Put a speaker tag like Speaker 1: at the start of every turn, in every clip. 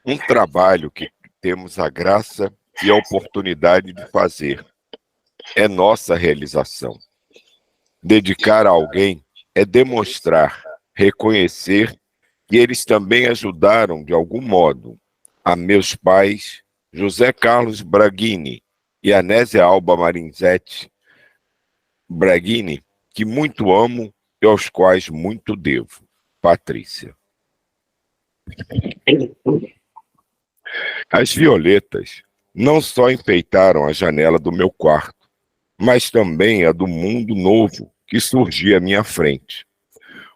Speaker 1: Um trabalho que temos a graça e a oportunidade de fazer. É nossa realização. Dedicar a alguém é demonstrar, reconhecer que eles também ajudaram, de algum modo, a meus pais, José Carlos Braghini e Anésia Alba Marinzetti Braghini, que muito amo e aos quais muito devo. Patrícia. As violetas não só enfeitaram a janela do meu quarto, mas também a do mundo novo que surgia à minha frente.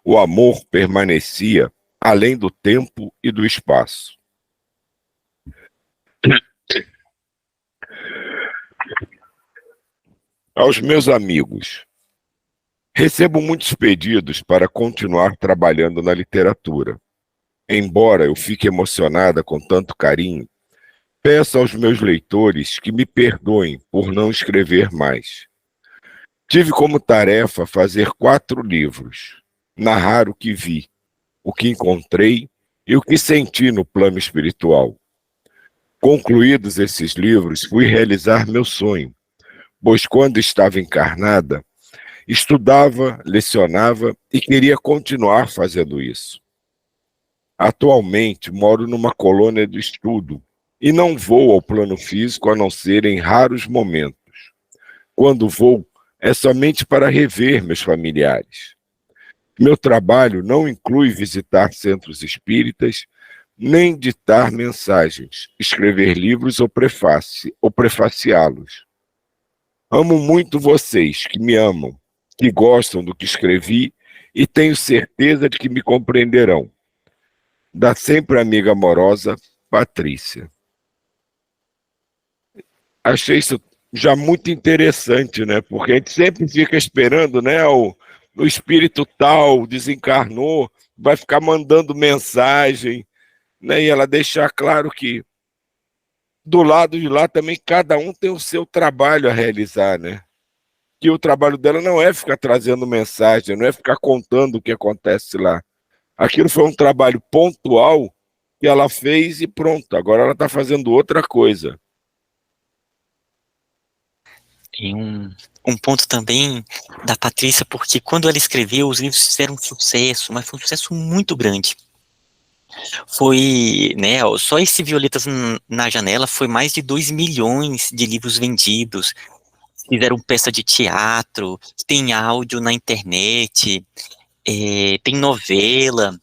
Speaker 1: O amor permanecia além do tempo e do espaço. Aos meus amigos, recebo muitos pedidos para continuar trabalhando na literatura. Embora eu fique emocionada com tanto carinho, peço aos meus leitores que me perdoem por não escrever mais. Tive como tarefa fazer 4 livros, narrar o que vi, o que encontrei e o que senti no plano espiritual. Concluídos esses livros, fui realizar meu sonho, pois quando estava encarnada, estudava, lecionava e queria continuar fazendo isso. Atualmente, moro numa colônia de estudo e não vou ao plano físico a não ser em raros momentos. Quando vou, é somente para rever meus familiares. Meu trabalho não inclui visitar centros espíritas, nem ditar mensagens, escrever livros ou prefaciá-los. Amo muito vocês que me amam, que gostam do que escrevi e tenho certeza de que me compreenderão. Da sempre amiga amorosa, Patrícia. Achei isso já muito interessante, né? Porque a gente sempre fica esperando, né? O espírito tal desencarnou, vai ficar mandando mensagem, né? E ela deixar claro que do lado de lá também cada um tem o seu trabalho a realizar, né? Que o trabalho dela não é ficar trazendo mensagem, não é ficar contando o que acontece lá. Aquilo foi um trabalho pontual que ela fez e pronto, agora ela está fazendo outra coisa.
Speaker 2: Tem um ponto também da Patrícia, porque quando ela escreveu, os livros fizeram um sucesso, mas foi um sucesso muito grande. Foi, né, só esse Violetas na Janela foi mais de 2 milhões de livros vendidos, fizeram peça de teatro, tem áudio na internet, tem novela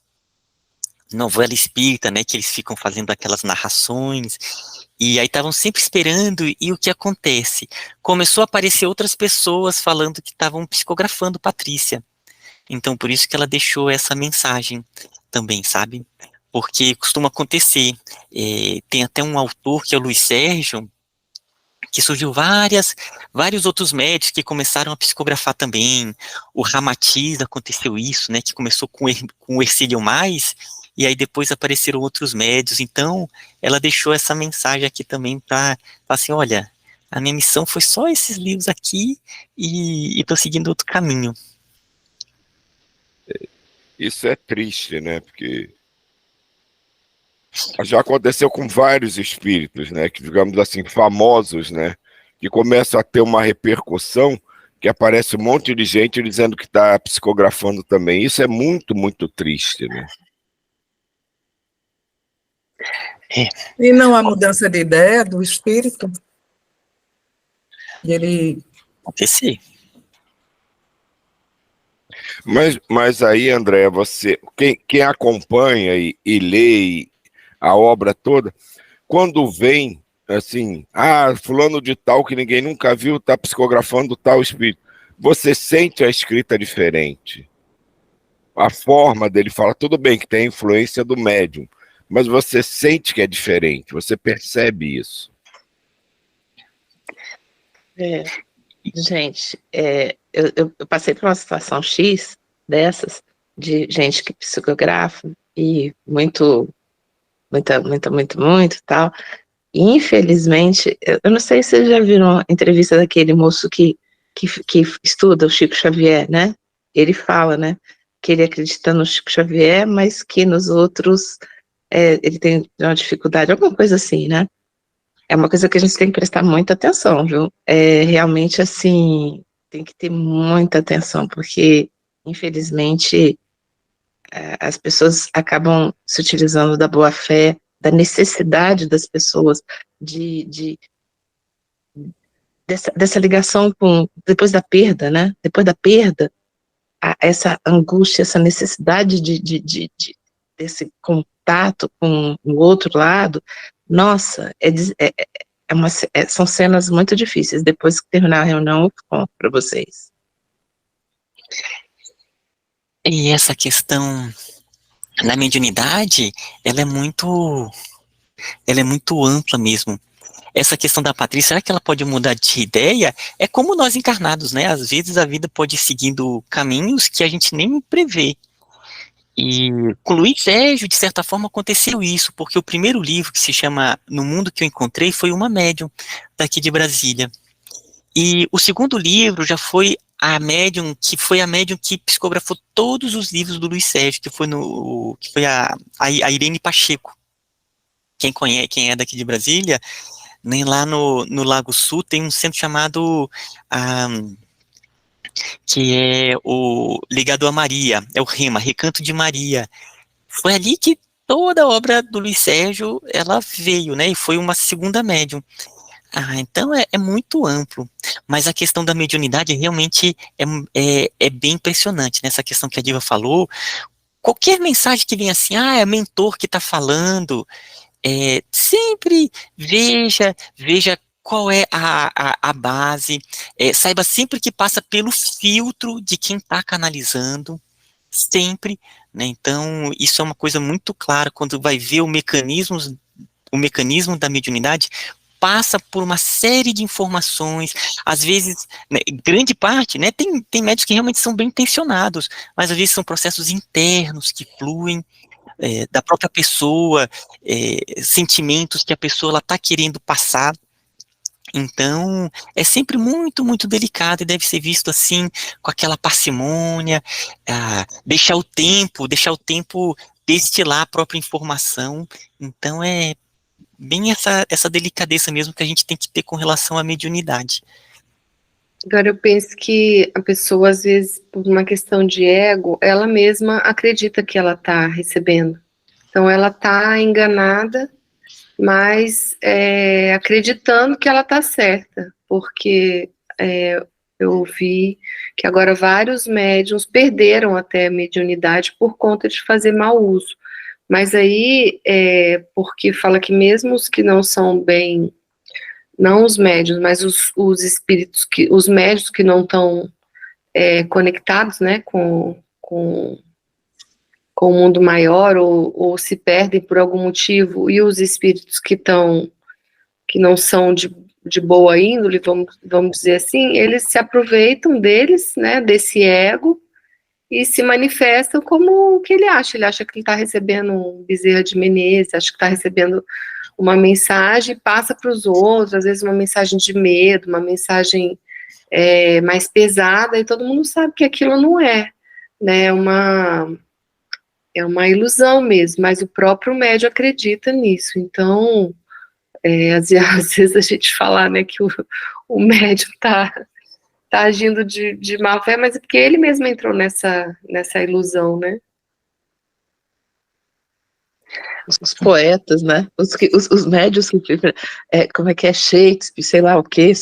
Speaker 2: espírita, né, que eles ficam fazendo aquelas narrações, e aí estavam sempre esperando, e o que acontece? Começou a aparecer outras pessoas falando que estavam psicografando Patrícia, então por isso que ela deixou essa mensagem também, sabe? Porque costuma acontecer, tem até um autor que é o Luiz Sérgio, que surgiu vários outros médios que começaram a psicografar também. O Ramatiz aconteceu isso, né, que começou com o Hercílio Mais, e aí depois apareceram outros médios. Então, ela deixou essa mensagem aqui também para falar assim, olha, a minha missão foi só esses livros aqui e estou seguindo outro caminho.
Speaker 1: Isso é triste, né? Porque já aconteceu com vários espíritos, né? Que, digamos assim, famosos, né? Que começam a ter uma repercussão, que aparece um monte de gente dizendo que está psicografando também. Isso é muito, muito triste, né?
Speaker 3: E não há mudança de ideia do espírito? Ele...
Speaker 2: Acontecer.
Speaker 1: Mas aí, André, você, quem acompanha e lê a obra toda, quando vem assim, fulano de tal que ninguém nunca viu está psicografando tal espírito, você sente a escrita diferente. A forma dele fala, tudo bem que tem a influência do médium, mas você sente que é diferente, você percebe isso.
Speaker 4: Gente, eu passei por uma situação X dessas, de gente que psicografa, e muito tal, e infelizmente, eu não sei se vocês já viram a entrevista daquele moço que estuda o Chico Xavier, né? Ele fala, né, que ele acredita no Chico Xavier, mas que nos outros ele tem uma dificuldade, alguma coisa assim, né? É uma coisa que a gente tem que prestar muita atenção, viu? Realmente, assim, tem que ter muita atenção, porque, infelizmente, as pessoas acabam se utilizando da boa-fé, da necessidade das pessoas dessa ligação com, depois da perda, né? Depois da perda, essa angústia, essa necessidade desse contato com o outro lado, nossa, são cenas muito difíceis. Depois que terminar a reunião, eu conto para vocês.
Speaker 2: E essa questão da mediunidade, ela é muito ampla mesmo. Essa questão da Patrícia, será que ela pode mudar de ideia? É como nós encarnados, né? Às vezes a vida pode ir seguindo caminhos que a gente nem prevê. E com Luiz Sérgio, de certa forma, aconteceu isso, porque o primeiro livro, que se chama No Mundo que eu Encontrei, foi uma médium daqui de Brasília. E o segundo livro já foi a médium que psicografou todos os livros do Luiz Sérgio, que foi a Irene Pacheco. Quem é daqui de Brasília, nem lá no Lago Sul tem um centro chamado que é o Ligado a Maria, é o REMA, Recanto de Maria. Foi ali que toda a obra do Luiz Sérgio, ela veio, né, e foi uma segunda médium. Então é muito amplo, mas a questão da mediunidade realmente é bem impressionante, né, essa questão que a Diva falou. Qualquer mensagem que venha assim, é mentor que está falando, sempre veja qual é a base, saiba sempre que passa pelo filtro de quem está canalizando, sempre, né? Então, isso é uma coisa muito clara, quando vai ver o mecanismo da mediunidade, passa por uma série de informações, às vezes, né, grande parte, né, tem médios que realmente são bem intencionados, mas às vezes são processos internos que fluem, da própria pessoa, sentimentos que a pessoa está querendo passar. Então, é sempre muito, muito delicado e deve ser visto assim, com aquela parcimônia, deixar o tempo destilar a própria informação. Então, é bem essa delicadeza mesmo que a gente tem que ter com relação à mediunidade.
Speaker 5: Agora, eu penso que a pessoa, às vezes, por uma questão de ego, ela mesma acredita que ela está recebendo. Então, ela está enganada, mas acreditando que ela está certa, porque eu vi que agora vários médiuns perderam até a mediunidade por conta de fazer mau uso. Mas aí, porque fala que mesmo os que não são bem, não os médiuns, mas os espíritos, os médiuns que não estão conectados, né, com o mundo maior, ou se perdem por algum motivo, e os espíritos que não são de boa índole, vamos dizer assim, eles se aproveitam deles, né, desse ego, e se manifestam como o que ele acha que ele está recebendo um Bezerra de Menezes, acha que está recebendo uma mensagem, passa para os outros, às vezes uma mensagem de medo, uma mensagem mais pesada, e todo mundo sabe que aquilo não é, né, é uma ilusão mesmo, mas o próprio médium acredita nisso. Então, às vezes a gente fala, né, que o médium tá agindo de má fé, mas é porque ele mesmo entrou nessa ilusão, né?
Speaker 4: Os poetas, né? Os médios que como é que é Shakespeare, sei lá o quê,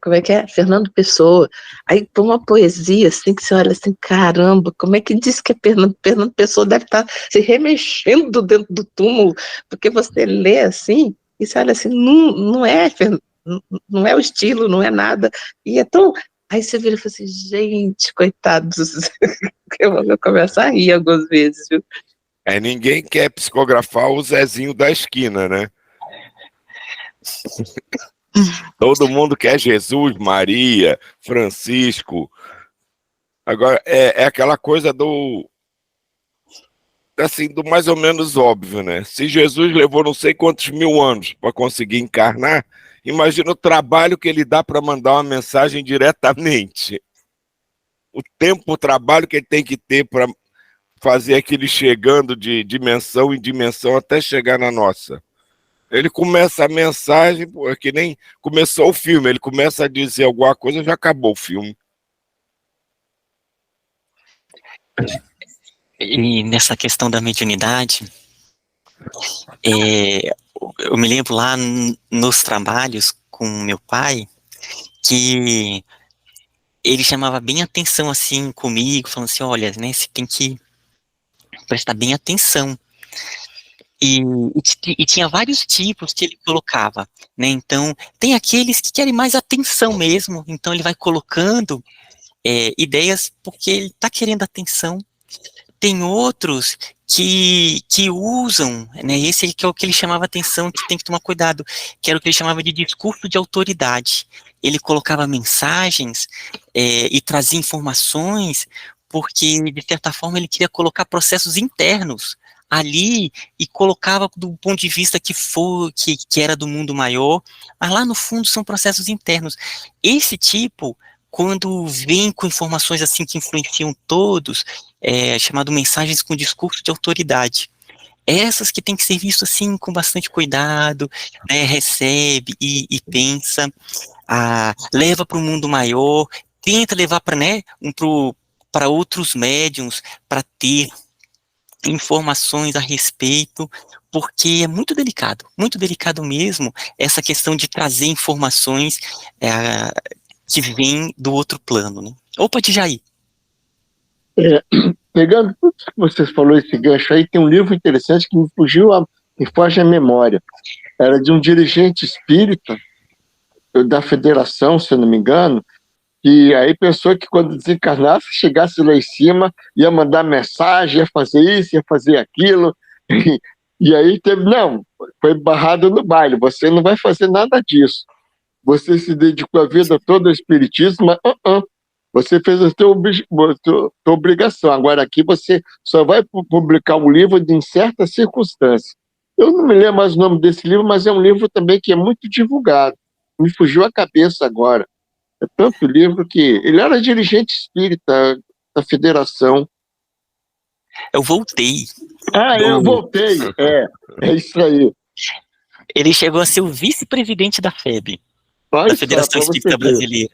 Speaker 4: como é que é Fernando Pessoa. Aí põe uma poesia assim que você olha assim, caramba, como é que diz que é Fernando Pessoa deve estar se remexendo dentro do túmulo, porque você lê assim e você olha assim, não é o estilo, não é nada, e é tão. Aí você vira e fala assim, gente, coitados, eu começo a rir algumas vezes, viu?
Speaker 1: Ninguém quer psicografar o Zezinho da esquina, né? Todo mundo quer Jesus, Maria, Francisco. Agora, é aquela coisa do mais ou menos óbvio, né? Se Jesus levou não sei quantos mil anos para conseguir encarnar, imagina o trabalho que ele dá para mandar uma mensagem diretamente. O trabalho que ele tem que ter para fazer aquele chegando de dimensão em dimensão até chegar na nossa. Ele começa a mensagem, pô, é que nem começou o filme, ele começa a dizer alguma coisa, já acabou o filme.
Speaker 2: E nessa questão da mediunidade, eu me lembro lá nos trabalhos com meu pai, que ele chamava bem atenção assim comigo, falando assim, olha, né, você tem que prestar bem atenção. E tinha vários tipos que ele colocava, né? Então, tem aqueles que querem mais atenção mesmo, então ele vai colocando ideias porque ele está querendo atenção. Tem outros que usam, né? Esse que é o que ele chamava atenção, que tem que tomar cuidado, que era o que ele chamava de discurso de autoridade. Ele colocava mensagens e trazia informações porque, de certa forma, ele queria colocar processos internos ali e colocava do ponto de vista que era do mundo maior, mas lá no fundo são processos internos. Esse tipo, quando vem com informações assim que influenciam todos, é chamado mensagens com discurso de autoridade. Essas que tem que ser visto assim com bastante cuidado, né, recebe e pensa, leva para o mundo maior, tenta levar para, né, para outros médiums, para ter informações a respeito, porque é muito delicado mesmo, essa questão de trazer informações que vêm do outro plano, né? Opa, Djaí.
Speaker 6: Pegando tudo que vocês falaram, esse gancho aí, tem um livro interessante que me foge a memória. Era de um dirigente espírita da federação, se eu não me engano, e aí pensou que quando desencarnasse, chegasse lá em cima, ia mandar mensagem, ia fazer isso, ia fazer aquilo, e aí não, foi barrado no baile, você não vai fazer nada disso. Você se dedicou a vida toda ao espiritismo, mas você fez a sua obrigação. Agora aqui você só vai publicar um livro em certas circunstâncias. Eu não me lembro mais o nome desse livro, mas é um livro também que é muito divulgado. Me fugiu a cabeça agora. É tanto livro que... Ele era dirigente espírita da federação.
Speaker 2: Eu voltei.
Speaker 6: Eu voltei. É isso aí.
Speaker 2: Ele chegou a ser o vice-presidente da FEB, da Federação Espírita Brasileira.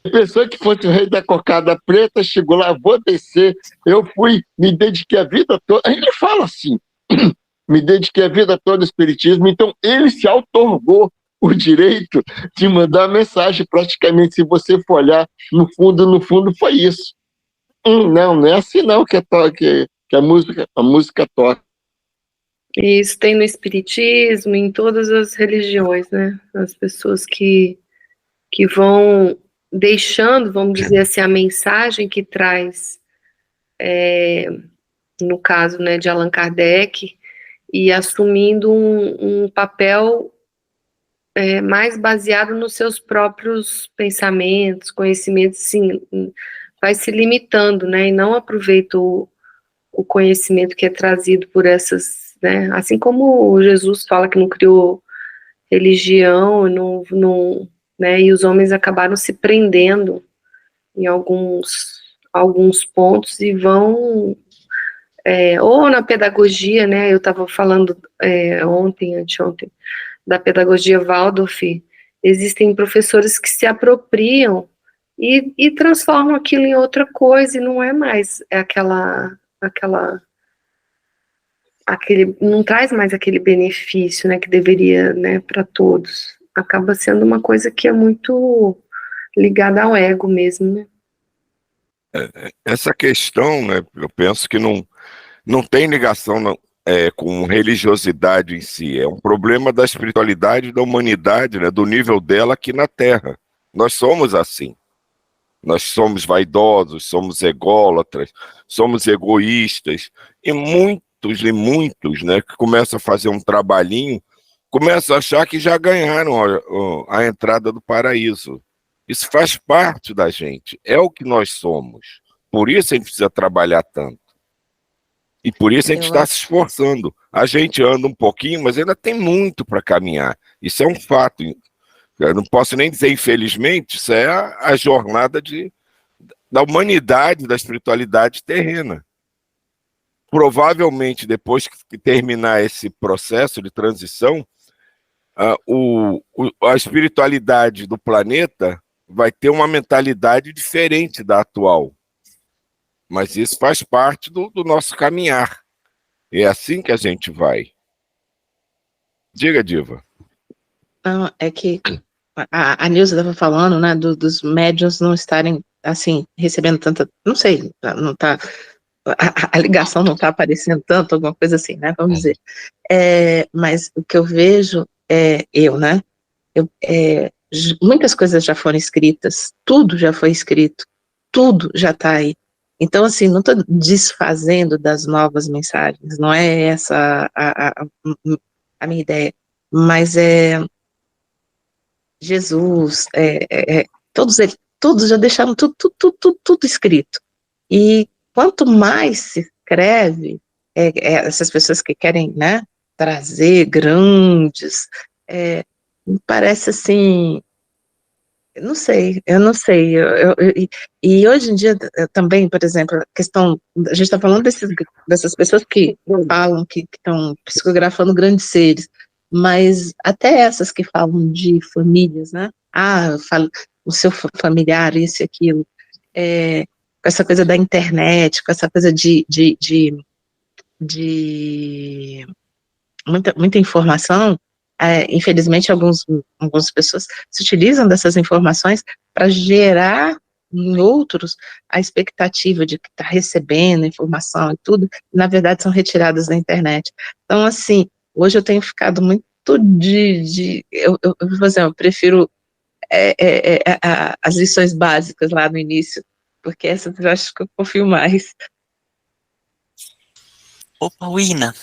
Speaker 6: Pensou que fosse o rei da cocada preta, chegou lá, vou descer. Eu fui, me dediquei a vida toda. Ele fala assim, me dediquei a vida toda ao espiritismo, então ele se outorgou o direito de mandar mensagem, praticamente, se você for olhar, no fundo foi isso. Não é assim não que a música toca.
Speaker 5: E isso tem no espiritismo, em todas as religiões, né? As pessoas que vão deixando, vamos dizer assim, a mensagem que traz, no caso, né, de Allan Kardec, e assumindo um papel mais baseado nos seus próprios pensamentos, conhecimentos, sim, vai se limitando, né, e não aproveita o conhecimento que é trazido por essas, né, assim como Jesus fala que não criou religião, né, e os homens acabaram se prendendo em alguns pontos e vão, ou na pedagogia, né, eu estava falando anteontem, da pedagogia Waldorf, existem professores que se apropriam e transformam aquilo em outra coisa, e não é mais não traz mais aquele benefício, né, que deveria, né, para todos. Acaba sendo uma coisa que é muito ligada ao ego mesmo, né?
Speaker 1: Essa questão, né, eu penso que não tem ligação com religiosidade em si, é um problema da espiritualidade da humanidade, né, do nível dela aqui na Terra. Nós somos assim. Nós somos vaidosos, somos ególatras, somos egoístas, e muitos, né, que começam a fazer um trabalhinho, começam a achar que já ganharam a entrada do paraíso. Isso faz parte da gente, é o que nós somos. Por isso a gente precisa trabalhar tanto. E por isso a gente está se esforçando. A gente anda um pouquinho, mas ainda tem muito para caminhar. Isso é um fato. Eu não posso nem dizer infelizmente, isso é a jornada de da humanidade, da espiritualidade terrena. Provavelmente, depois que terminar esse processo de transição, a espiritualidade do planeta vai ter uma mentalidade diferente da atual. Mas isso faz parte do nosso caminhar. É assim que a gente vai. Diga, Diva.
Speaker 4: Não, é que a Nilza estava falando, né, dos médiuns não estarem, assim, recebendo tanta, não sei, não tá, a ligação não está aparecendo tanto, alguma coisa assim, né, vamos dizer. Mas o que eu vejo né, muitas coisas já foram escritas, tudo já foi escrito, tudo já está aí. Então, assim, não estou desfazendo das novas mensagens, não é essa a minha ideia, mas Jesus, todos já deixaram tudo escrito. E quanto mais se escreve, essas pessoas que querem, né, trazer grandes, me parece assim, eu não sei, e hoje em dia também, por exemplo, a questão, a gente está falando dessas pessoas que falam que estão psicografando grandes seres, mas até essas que falam de famílias, né, o seu familiar, isso e aquilo, com essa coisa da internet, com essa coisa de muita informação, infelizmente algumas pessoas se utilizam dessas informações para gerar em outros a expectativa de que está recebendo informação e tudo, e na verdade são retiradas da internet. Então, assim, hoje eu tenho ficado muito eu prefiro as lições básicas lá no início, porque essas eu acho que eu confio mais.
Speaker 2: Opa, Wina.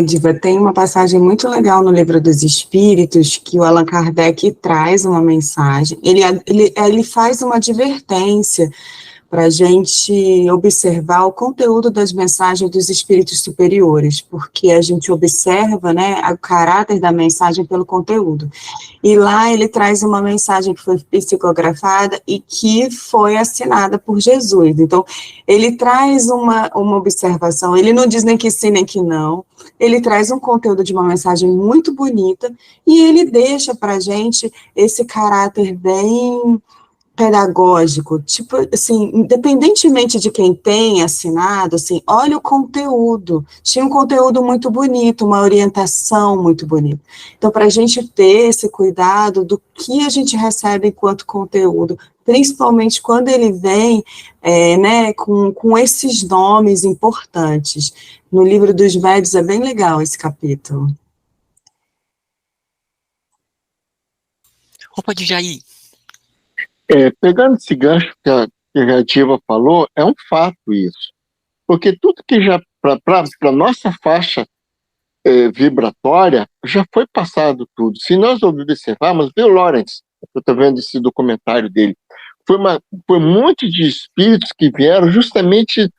Speaker 7: Diva, tem uma passagem muito legal no Livro dos Espíritos, que o Allan Kardec traz uma mensagem, ele faz uma advertência para a gente observar o conteúdo das mensagens dos espíritos superiores, porque a gente observa, né, o caráter da mensagem pelo conteúdo. E lá ele traz uma mensagem que foi psicografada e que foi assinada por Jesus. Então, ele traz uma observação, ele não diz nem que sim, nem que não, ele traz um conteúdo de uma mensagem muito bonita e ele deixa para a gente esse caráter bem pedagógico, tipo, assim, independentemente de quem tem assinado, assim, olha o conteúdo, tinha um conteúdo muito bonito, uma orientação muito bonita. Então, para a gente ter esse cuidado do que a gente recebe enquanto conteúdo, principalmente quando ele vem, né, com esses nomes importantes. No Livro dos Médiuns é bem legal esse capítulo.
Speaker 2: Opa, Djaí.
Speaker 6: Pegando esse gancho que a Diva falou, é um fato isso. Porque tudo que já, para a nossa faixa vibratória, já foi passado tudo. Se nós observarmos, vê o Lawrence, eu estou vendo esse documentário dele, foi um monte de espíritos que vieram justamente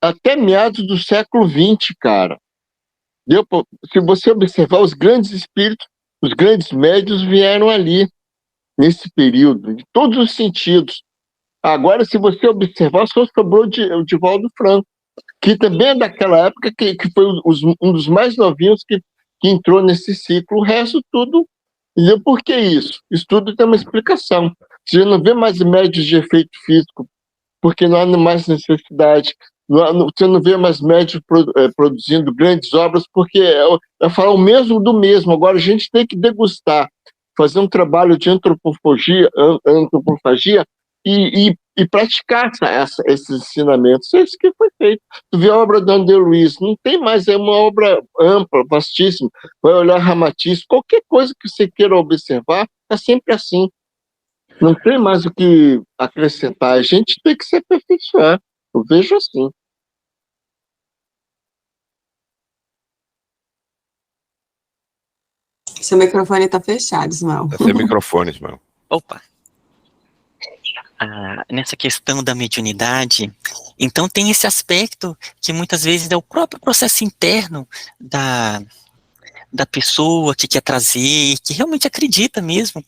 Speaker 6: até meados do século XX, cara. Se você observar, os grandes espíritos, os grandes médios vieram ali, nesse período, de todos os sentidos. Agora, se você observar, só sobrou o Divaldo Franco, que também é daquela época que foi um dos mais novinhos que entrou nesse ciclo. O resto tudo, entendeu? Por que isso? Isso tudo tem uma explicação. Você não vê mais médios de efeito físico, porque não há mais necessidade. Você não vê mais médios produzindo grandes obras, porque é falar o mesmo do mesmo. Agora a gente tem que degustar, fazer um trabalho de antropofagia e praticar esses ensinamentos. É isso que foi feito. Tu vê a obra do André Luiz, não tem mais, é uma obra ampla, vastíssima. Vai olhar Ramatiz, qualquer coisa que você queira observar, é sempre assim. Não tem mais o que acrescentar, a gente tem que se aperfeiçoar. Eu vejo assim.
Speaker 7: Seu microfone está fechado, Ismael.
Speaker 1: Tá sem microfone, Ismael.
Speaker 2: Opa. Nessa questão da mediunidade, então tem esse aspecto que muitas vezes é o próprio processo interno da pessoa que quer trazer, que realmente acredita mesmo.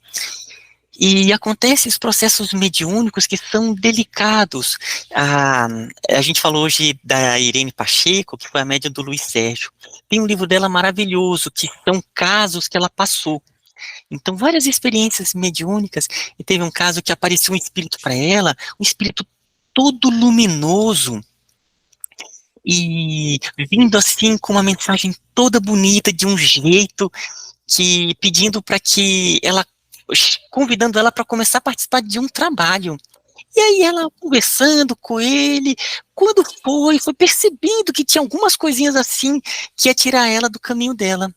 Speaker 2: E acontecem os processos mediúnicos que são delicados. A gente falou hoje da Irene Pacheco, que foi a médium do Luiz Sérgio. Tem um livro dela maravilhoso, que são casos que ela passou. Então, várias experiências mediúnicas, e teve um caso que apareceu um espírito para ela, um espírito todo luminoso, e vindo assim com uma mensagem toda bonita, de um jeito, que pedindo para que ela, convidando ela para começar a participar de um trabalho. E aí ela conversando com ele, quando foi percebendo que tinha algumas coisinhas assim, que ia tirar ela do caminho dela.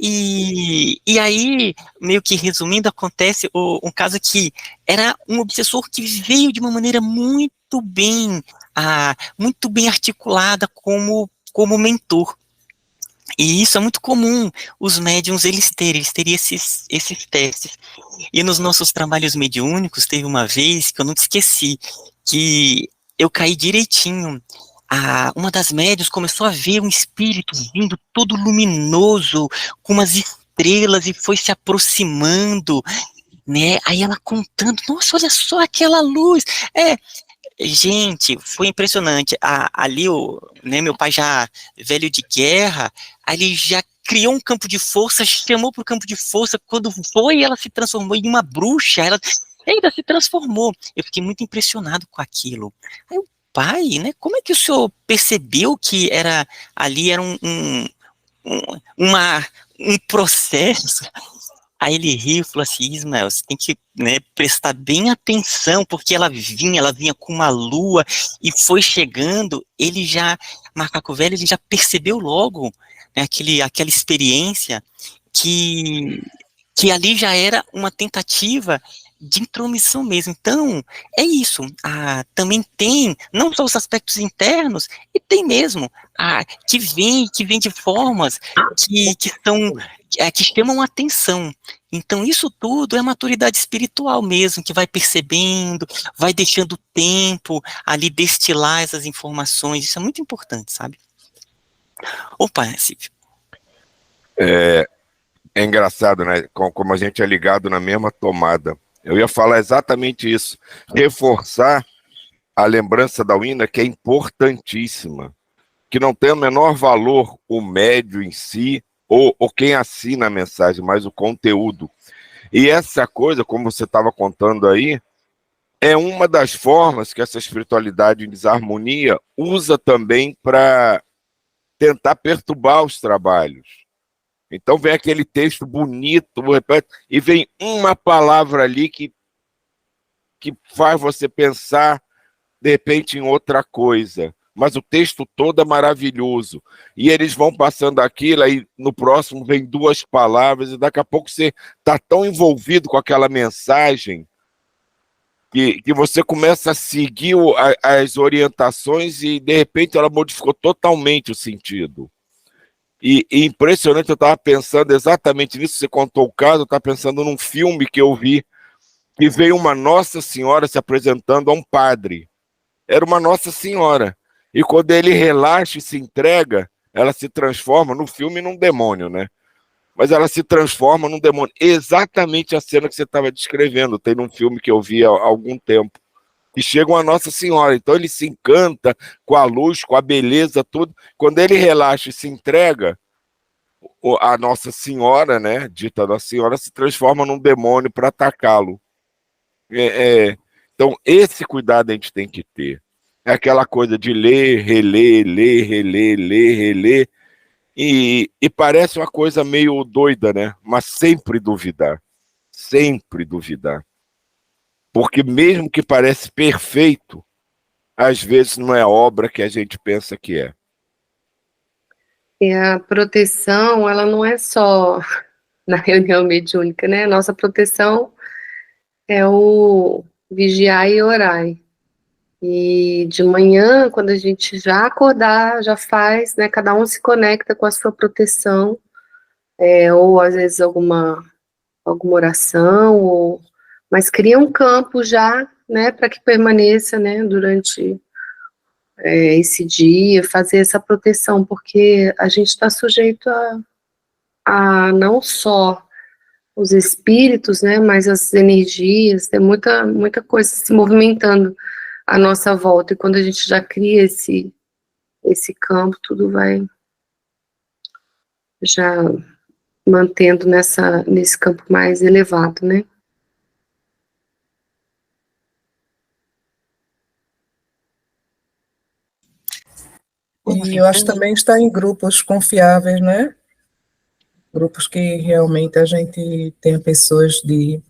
Speaker 2: E aí, meio que resumindo, acontece um caso que era um obsessor que veio de uma maneira muito bem articulada como mentor. E isso é muito comum, os médiums eles teriam esses testes. E nos nossos trabalhos mediúnicos, teve uma vez que eu nunca esqueci, que eu caí direitinho. Uma das médiuns começou a ver um espírito vindo todo luminoso, com umas estrelas, e foi se aproximando, né? Aí ela contando, nossa, olha só aquela luz. Gente, foi impressionante. Ali, meu pai já velho de guerra, ali já criou um campo de força, chamou para o campo de força. Quando foi, ela se transformou em uma bruxa. Ela ainda se transformou. Eu fiquei muito impressionado com aquilo. Aí o pai, né? Como é que o senhor percebeu que ali era um processo? Aí ele riu e falou assim, Ismael, você tem que, né, prestar bem atenção, porque ela vinha com uma lua, e foi chegando, Macaco Velho, ele já percebeu logo, né, aquela experiência, que ali já era uma tentativa de intromissão mesmo. Então, é isso. Também tem, não só os aspectos internos, e tem mesmo, que vem de formas que chamam atenção. Então, isso tudo é maturidade espiritual mesmo, que vai percebendo, vai deixando o tempo ali destilar essas informações. Isso é muito importante, sabe? Opa, Silvio.
Speaker 1: É engraçado, né? Como a gente é ligado na mesma tomada. Eu ia falar exatamente isso. Reforçar a lembrança da Wina, que é importantíssima. Que não tem o menor valor o médio em si, ou quem assina a mensagem, mas o conteúdo. E essa coisa, como você estava contando aí, é uma das formas que essa espiritualidade em desarmonia usa também para tentar perturbar os trabalhos. Então vem aquele texto bonito, e vem uma palavra ali que faz você pensar, de repente, em outra coisa. Mas o texto todo é maravilhoso. E eles vão passando aquilo, aí no próximo vem duas palavras, e daqui a pouco você está tão envolvido com aquela mensagem que você começa a seguir as orientações, e de repente ela modificou totalmente o sentido. E impressionante, eu estava pensando exatamente nisso, você contou o caso, eu estava pensando num filme que eu vi, que veio uma Nossa Senhora se apresentando a um padre. Era uma Nossa Senhora. E quando ele relaxa e se entrega, ela se transforma no filme num demônio, né? Mas ela se transforma num demônio. Exatamente a cena que você estava descrevendo. Tem num filme que eu vi há algum tempo. E chega uma Nossa Senhora. Então ele se encanta com a luz, com a beleza, tudo. Quando ele relaxa e se entrega, a Nossa Senhora, né, dita Nossa Senhora, se transforma num demônio para atacá-lo. Então, esse cuidado a gente tem que ter. É aquela coisa de ler, reler, reler. E parece uma coisa meio doida, né? Mas sempre duvidar. Sempre duvidar. Porque mesmo que parece perfeito, às vezes não é a obra que a gente pensa que é.
Speaker 5: E a proteção, ela não é só na reunião mediúnica, né? Nossa proteção é o vigiar e orar. E de manhã, quando a gente já acordar, já faz, né? Cada um se conecta com a sua proteção, ou às vezes alguma oração, mas cria um campo já, né? Para que permaneça, né? Durante esse dia, fazer essa proteção, porque a gente está sujeito a não só os espíritos, né, mas as energias, tem muita coisa se movimentando à nossa volta, e quando a gente já cria esse campo, tudo vai já mantendo nesse campo mais elevado, né?
Speaker 3: E eu acho também estar em grupos confiáveis, né? Grupos que realmente a gente tenha pessoas de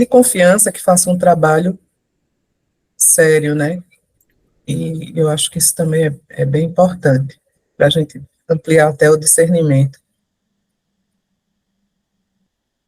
Speaker 3: confiança que façam um trabalho sério, né? E eu acho que isso também é bem importante para a gente ampliar até o discernimento.